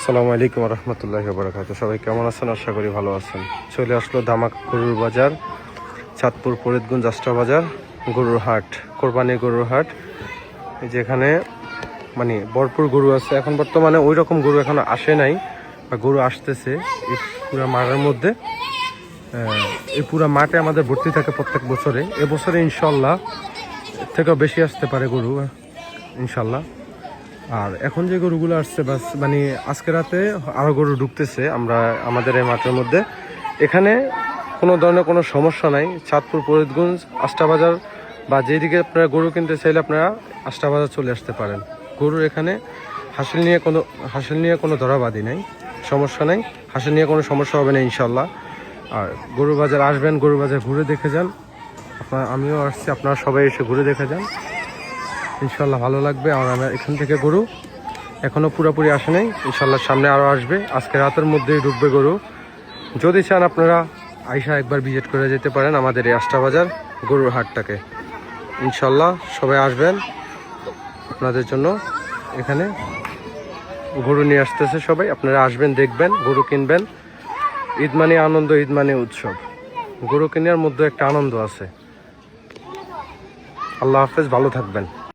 আসসালামু আলাইকুম রহমতুল্লাহি ওয়া বারাকাতুহু। সবাই কেমন আছেন? আশা করি ভালো আছেন। চলে আসলো ধামাকা গরুর বাজার, চাঁদপুর ফরিদগঞ্জ আষ্টা বাজার, গরুর হাট, কোরবানি গরুর হাট। এই যেখানে মানে ভরপুর গরু আছে। এখন বর্তমানে ওই রকম গরু এখন আসে নাই, বা গরু আসতেছে এই পুরো মাঠের মধ্যে। এই পুরো মাঠে আমাদের ভর্তি থাকে প্রত্যেক বছরে। এবছরে ইনশাল্লাহ থেকেও বেশি আসতে পারে গরু ইনশাল্লাহ। আর এখন যে গরুগুলো আসছে বাস মানে আজকে রাতে আরও গরু ঢুকতেছে আমাদের এই মাঠের মধ্যে। এখানে কোনো ধরনের কোনো সমস্যা নাই। চাঁদপুর ফরিদগঞ্জ আষ্টাবাজার বা যেদিকে আপনারা গরু কিনতে চাইলে আপনারা আষ্টাবাজার চলে আসতে পারেন। গরুর এখানে হাসিল নিয়ে কোনো ধরাবাদি নাই, সমস্যা নাই। হাসিল নিয়ে কোনো সমস্যা হবে না ইনশাল্লাহ। আর গরুর বাজার আসবেন, গরুর বাজার ঘুরে দেখে যান। আমিও আসছি, আপনারা সবাই এসে ঘুরে দেখে যান, ইনশাল্লাহ ভালো লাগবে। আর আমার এখান থেকে গরু এখনও পুরোপুরি আসে নাই, ইনশাল্লাহ সামনে আরও আসবে। আজকে রাতের মধ্যেই ঢুকবে গরু। যদি চান আপনারা আইসা একবার ভিজিট করে যেতে পারেন আমাদের এই আষ্টাবাজার গরুর হাটটাকে। ইনশাল্লাহ সবাই আসবেন, আপনাদের জন্য এখানে গরু নিয়ে আসতেছে সবাই। আপনারা আসবেন, দেখবেন, গরু কিনবেন। ঈদ মানে আনন্দ, ঈদ মানে উৎসব। গরু কেনার মধ্যে একটা আনন্দ আছে। আল্লাহ হাফেজ, ভালো থাকবেন।